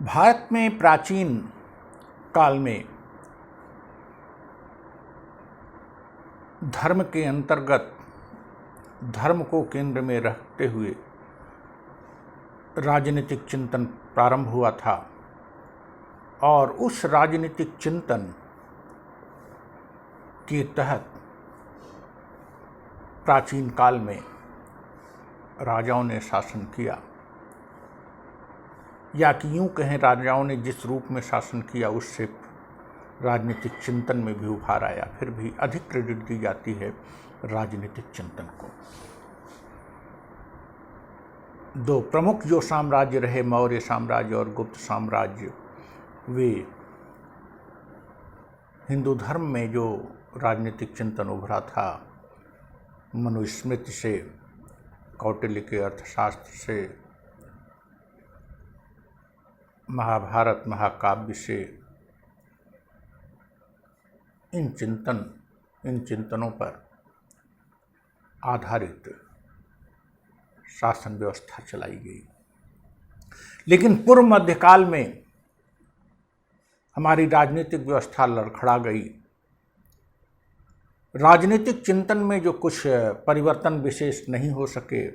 भारत में प्राचीन काल में धर्म के अंतर्गत धर्म को केंद्र में रखते हुए राजनीतिक चिंतन प्रारंभ हुआ था और उस राजनीतिक चिंतन के तहत प्राचीन काल में राजाओं ने शासन किया, या कि यूँ कहें राजाओं ने जिस रूप में शासन किया उससे राजनीतिक चिंतन में भी उभार आया। फिर भी अधिक क्रेडिट दी जाती है राजनीतिक चिंतन को। दो प्रमुख जो साम्राज्य रहे, मौर्य साम्राज्य और गुप्त साम्राज्य, वे हिंदू धर्म में जो राजनीतिक चिंतन उभरा था, मनुस्मृति से, कौटिल्य के अर्थशास्त्र से, महाभारत महाकाव्य से, इन चिंतनों पर आधारित शासन व्यवस्था चलाई गई। लेकिन पूर्व मध्यकाल में हमारी राजनीतिक व्यवस्था लड़खड़ा गई। राजनीतिक चिंतन में जो कुछ परिवर्तन विशेष नहीं हो सके,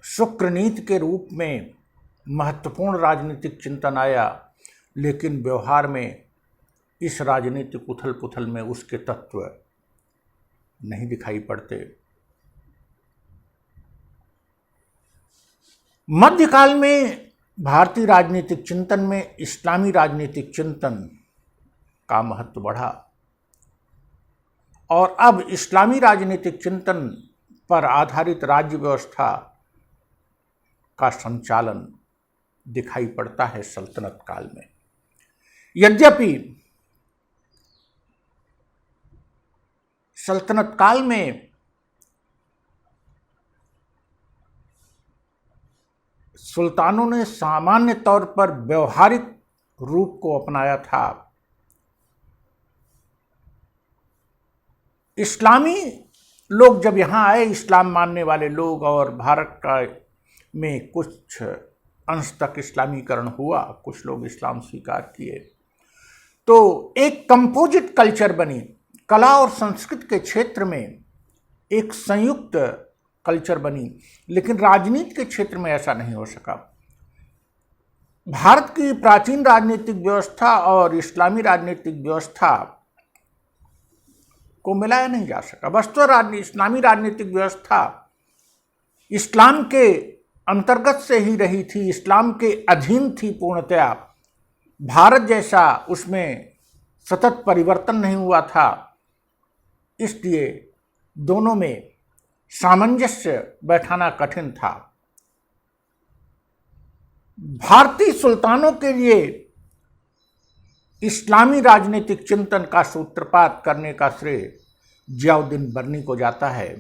शुक्र नीति के रूप में महत्वपूर्ण राजनीतिक चिंतन आया, लेकिन व्यवहार में इस राजनीतिक उथल पुथल में उसके तत्व नहीं दिखाई पड़ते। मध्यकाल में भारतीय राजनीतिक चिंतन में इस्लामी राजनीतिक चिंतन का महत्व बढ़ा और अब इस्लामी राजनीतिक चिंतन पर आधारित राज्य व्यवस्था का संचालन दिखाई पड़ता है सल्तनत काल में। यद्यपि सल्तनत काल में सुल्तानों ने सामान्य तौर पर व्यवहारिक रूप को अपनाया था, इस्लामी लोग जब यहाँ आए, इस्लाम मानने वाले लोग, और भारत का में कुछ अंश तक इस्लामीकरण हुआ, कुछ लोग इस्लाम स्वीकार किए, तो एक कंपोजिट कल्चर बनी। कला और संस्कृति के क्षेत्र में एक संयुक्त कल्चर बनी, लेकिन राजनीति के क्षेत्र में ऐसा नहीं हो सका। भारत की प्राचीन राजनीतिक व्यवस्था और इस्लामी राजनीतिक व्यवस्था को मिलाया नहीं जा सका। वस्तुतः इस्लामी राजनीतिक व्यवस्था इस्लाम के अंतर्गत से ही रही थी, इस्लाम के अधीन थी पूर्णतया। भारत जैसा उसमें सतत परिवर्तन नहीं हुआ था, इसलिए दोनों में सामंजस्य बैठाना कठिन था। भारतीय सुल्तानों के लिए इस्लामी राजनीतिक चिंतन का सूत्रपात करने का श्रेय जियाउद्दीन बर्नी को जाता है,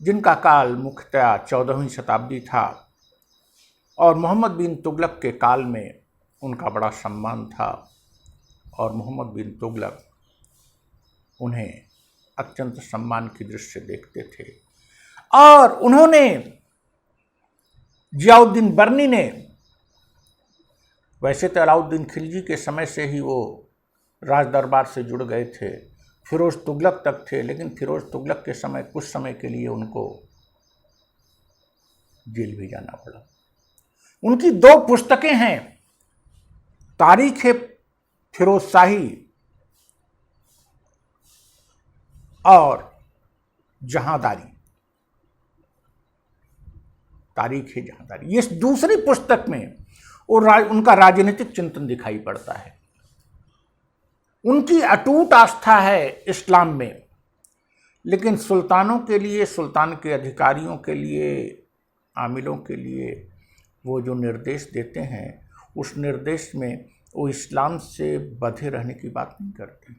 जिनका काल मुख्यतः 14वीं शताब्दी था और मोहम्मद बिन तुगलक के काल में उनका बड़ा सम्मान था और मोहम्मद बिन तुगलक उन्हें अत्यंत सम्मान की दृष्टि से देखते थे। और उन्होंने, जियाउद्दीन बर्नी ने, वैसे तो अलाउद्दीन खिलजी के समय से ही वो राज दरबार से जुड़ गए थे, फिरोज तुगलक तक थे, लेकिन फिरोज तुगलक के समय कुछ समय के लिए उनको जेल भी जाना पड़ा। उनकी 2 पुस्तकें हैं, तारीख फिरोजशाही और जहांदारी। तारीख जहांदारी, ये दूसरी पुस्तक में उनका राजनीतिक चिंतन दिखाई पड़ता है। उनकी अटूट आस्था है इस्लाम में, लेकिन सुल्तानों के लिए, सुल्तान के अधिकारियों के लिए, आमिलों के लिए वो जो निर्देश देते हैं, उस निर्देश में वो इस्लाम से बंधे रहने की बात नहीं करते।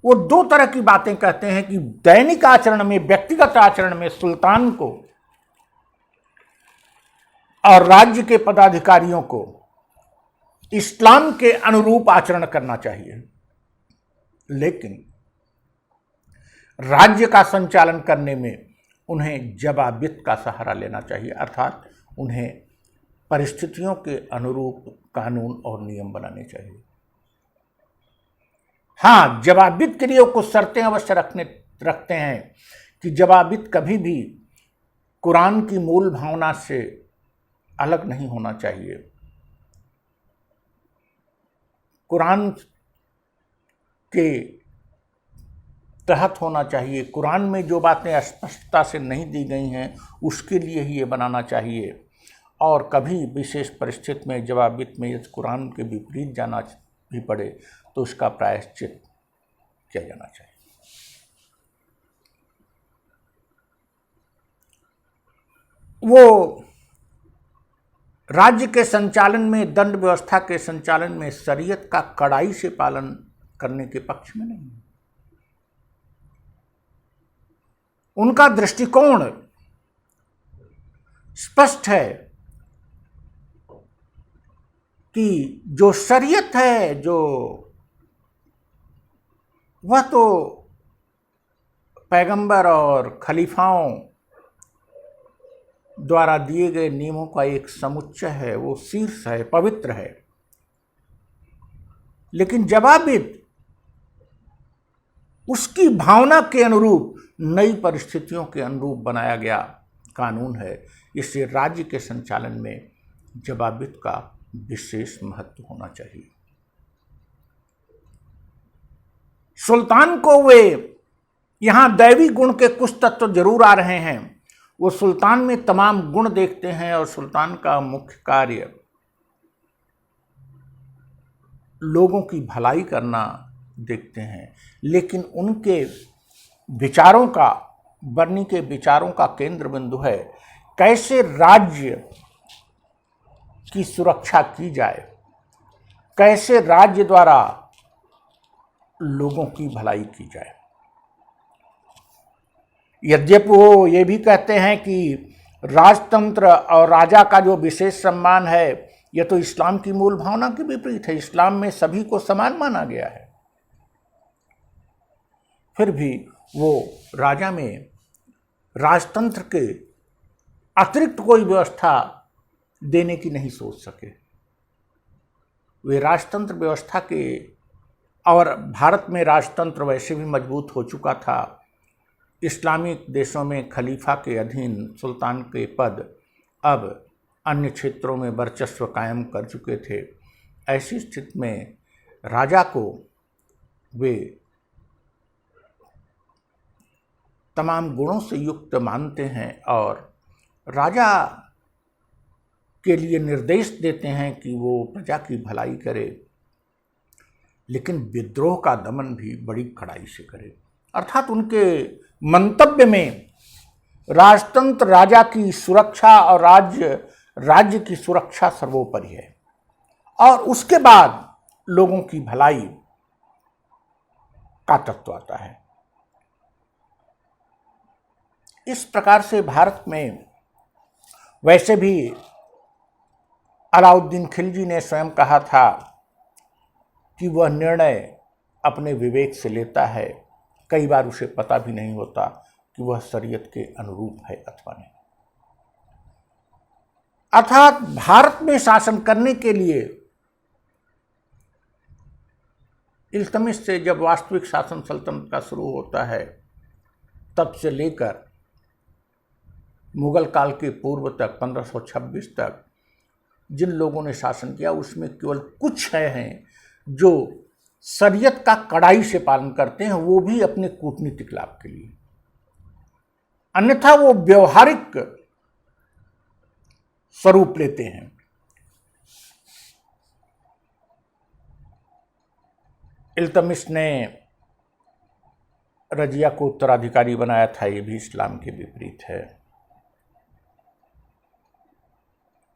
वो 2 तरह की बातें कहते हैं कि दैनिक आचरण में, व्यक्तिगत आचरण में सुल्तान को और राज्य के पदाधिकारियों को इस्लाम के अनुरूप आचरण करना चाहिए, लेकिन राज्य का संचालन करने में उन्हें जवाबियत का सहारा लेना चाहिए, अर्थात उन्हें परिस्थितियों के अनुरूप कानून और नियम बनाने चाहिए। हाँ, जवाबियत के लिए वो कुछ शर्तें अवश्य रखते हैं कि जवाबियत कभी भी कुरान की मूल भावना से अलग नहीं होना चाहिए। कुरान के तहत होना चाहिए। कुरान में जो बातें स्पष्टता से नहीं दी गई हैं उसके लिए ही ये बनाना चाहिए, और कभी विशेष परिस्थिति में जवाबियत में यदि कुरान के विपरीत जाना भी पड़े तो उसका प्रायश्चित किया जाना चाहिए। वो राज्य के संचालन में, दंड व्यवस्था के संचालन में शरीयत का कड़ाई से पालन करने के पक्ष में नहीं है। उनका दृष्टिकोण स्पष्ट है कि जो शरीयत है, जो वह तो पैगंबर और खलीफाओं द्वारा दिए गए नियमों का एक समुच्चय है, वो शीर्ष है, पवित्र है। लेकिन जवाबियत उसकी भावना के अनुरूप, नई परिस्थितियों के अनुरूप बनाया गया कानून है। इससे राज्य के संचालन में जवाबियत का विशेष महत्व होना चाहिए। सुल्तान को वे यहां दैवी गुण के कुछ तत्व जरूर आ रहे हैं। वो सुल्तान में तमाम गुण देखते हैं और सुल्तान का मुख्य कार्य लोगों की भलाई करना देखते हैं। लेकिन उनके विचारों का, बर्नी के विचारों का केंद्र बिंदु है कैसे राज्य की सुरक्षा की जाए, कैसे राज्य द्वारा लोगों की भलाई की जाए। यद्यपि वो ये भी कहते हैं कि राजतंत्र और राजा का जो विशेष सम्मान है यह तो इस्लाम की मूल भावना के विपरीत है। इस्लाम में सभी को समान माना गया है। फिर भी वो राजा में राजतंत्र के अतिरिक्त कोई व्यवस्था देने की नहीं सोच सके। वे राजतंत्र व्यवस्था के, और भारत में राजतंत्र वैसे भी मजबूत हो चुका था। इस्लामिक देशों में खलीफा के अधीन सुल्तान के पद अब अन्य क्षेत्रों में वर्चस्व कायम कर चुके थे। ऐसी स्थिति में राजा को वे तमाम गुणों से युक्त मानते हैं और राजा के लिए निर्देश देते हैं कि वो प्रजा की भलाई करे, लेकिन विद्रोह का दमन भी बड़ी कड़ाई से करे। अर्थात उनके मंतव्य में राजतंत्र, राजा की सुरक्षा और राज्य की सुरक्षा सर्वोपरि है, और उसके बाद लोगों की भलाई का तत्व आता है। इस प्रकार से भारत में वैसे भी अलाउद्दीन खिलजी ने स्वयं कहा था कि वह निर्णय अपने विवेक से लेता है। कई बार उसे पता भी नहीं होता कि वह शरीयत के अनुरूप है अथवा नहीं। अर्थात भारत में शासन करने के लिए इल्तुतमिश से जब वास्तविक शासन सल्तनत का शुरू होता है तब से लेकर मुगल काल के पूर्व तक 1526 तक जिन लोगों ने शासन किया उसमें केवल कुछ हैं जो शरीयत का कड़ाई से पालन करते हैं, वो भी अपने कूटनीतिक लाभ के लिए। अन्यथा वो व्यवहारिक स्वरूप लेते हैं। इल्तुतमिश ने रजिया को उत्तराधिकारी बनाया था, ये भी इस्लाम के विपरीत है।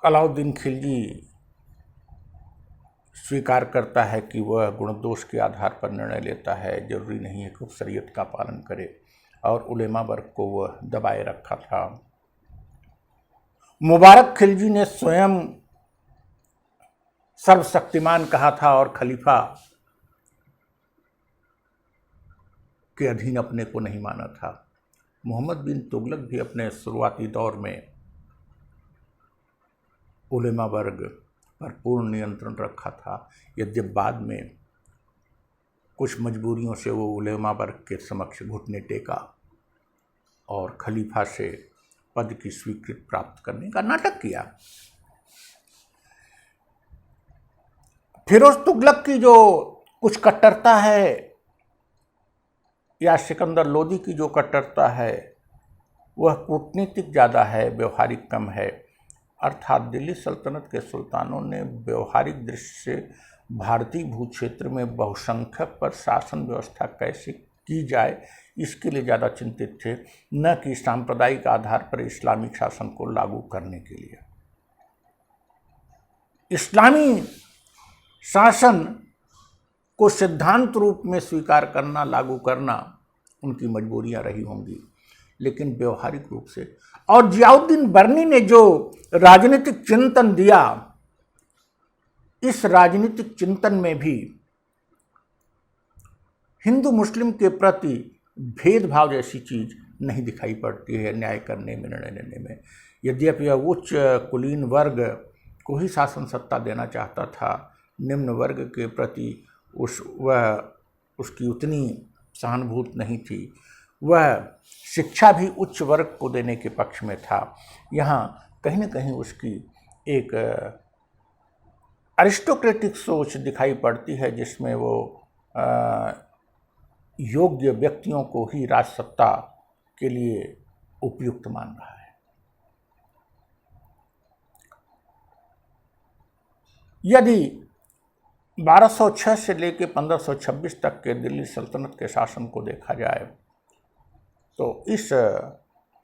अलाउद्दीन खिलजी स्वीकार करता है कि वह गुणदोष के आधार पर निर्णय लेता है, जरूरी नहीं है कि वह शरीयत का पालन करे, और उलेमा वर्ग को वह दबाए रखा था। मुबारक खिलजी ने स्वयं सर्वशक्तिमान कहा था और खलीफा के अधीन अपने को नहीं माना था। मोहम्मद बिन तुगलक भी अपने शुरुआती दौर में उलेमा वर्ग पर पूर्ण नियंत्रण रखा था, यद्यपि बाद में कुछ मजबूरियों से वो उलेमा वर्ग के समक्ष घुटने टेका और खलीफा से पद की स्वीकृति प्राप्त करने का नाटक किया। फिरोज तुगलक की जो कुछ कट्टरता है या सिकंदर लोदी की जो कट्टरता है वह कूटनीतिक ज़्यादा है, व्यवहारिक कम है। अर्थात दिल्ली सल्तनत के सुल्तानों ने व्यवहारिक दृष्टि से भारतीय भूक्षेत्र में बहुसंख्यक पर शासन व्यवस्था कैसे की जाए इसके लिए ज़्यादा चिंतित थे, न कि सांप्रदायिक आधार पर इस्लामिक शासन को लागू करने के लिए। इस्लामी शासन को सिद्धांत रूप में स्वीकार करना, लागू करना उनकी मजबूरियां रही होंगी, लेकिन व्यवहारिक रूप से। और जियाउद्दीन बर्नी ने जो राजनीतिक चिंतन दिया, इस राजनीतिक चिंतन में भी हिंदू मुस्लिम के प्रति भेदभाव जैसी चीज नहीं दिखाई पड़ती है न्याय करने में, निर्णय लेने में। यद्यपि यह उच्च कुलीन वर्ग को ही शासन सत्ता देना चाहता था, निम्न वर्ग के प्रति उसकी उतनी सहानुभूति नहीं थी। वह शिक्षा भी उच्च वर्ग को देने के पक्ष में था। यहाँ कहीं न कहीं उसकी एक अरिस्टोक्रेटिक सोच दिखाई पड़ती है, जिसमें वो योग्य व्यक्तियों को ही राजसत्ता के लिए उपयुक्त मान रहा है। यदि 1206 से लेकर 1526 तक के दिल्ली सल्तनत के शासन को देखा जाए तो इस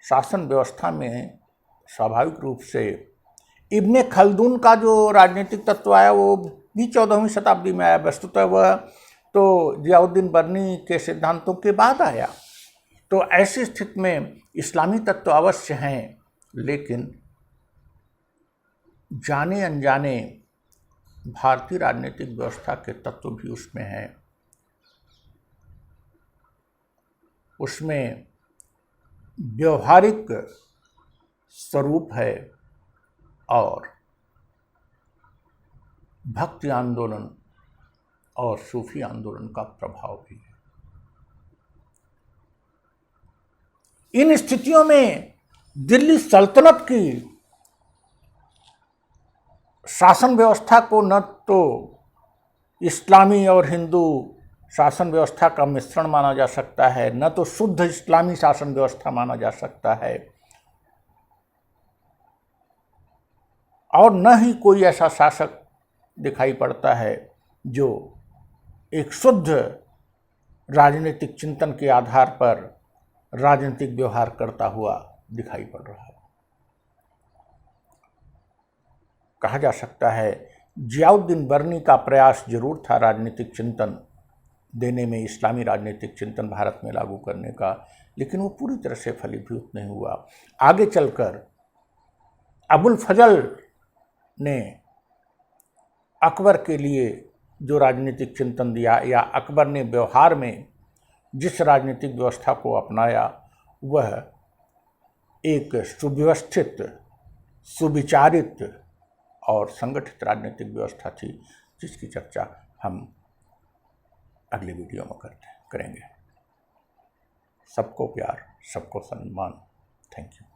शासन व्यवस्था में स्वाभाविक रूप से इब्ने खल्दून का जो राजनीतिक तत्व आया वो भी 14वीं शताब्दी में आया। वस्तुतः वह तो जियाउद्दीन बर्नी के सिद्धांतों के बाद आया। तो ऐसी स्थिति में इस्लामी तत्व अवश्य हैं, लेकिन जाने अनजाने भारतीय राजनीतिक व्यवस्था के तत्व भी उसमें हैं। उसमें व्यवहारिक स्वरूप है और भक्ति आंदोलन और सूफी आंदोलन का प्रभाव भी है। इन स्थितियों में दिल्ली सल्तनत की शासन व्यवस्था को न तो इस्लामी और हिंदू शासन व्यवस्था का मिश्रण माना जा सकता है, न तो शुद्ध इस्लामी शासन व्यवस्था माना जा सकता है, और न ही कोई ऐसा शासक दिखाई पड़ता है जो एक शुद्ध राजनीतिक चिंतन के आधार पर राजनीतिक व्यवहार करता हुआ दिखाई पड़ रहा है। कहा जा सकता है जियाउद्दीन बर्नी का प्रयास जरूर था राजनीतिक चिंतन देने में, इस्लामी राजनीतिक चिंतन भारत में लागू करने का, लेकिन वो पूरी तरह से फलीभूत नहीं हुआ। आगे चलकर अबुल फजल ने अकबर के लिए जो राजनीतिक चिंतन दिया या अकबर ने व्यवहार में जिस राजनीतिक व्यवस्था को अपनाया वह एक सुव्यवस्थित, सुविचारित और संगठित राजनीतिक व्यवस्था थी, जिसकी चर्चा हम अगले वीडियो में करेंगे। सबको प्यार, सबको सम्मान। Thank you.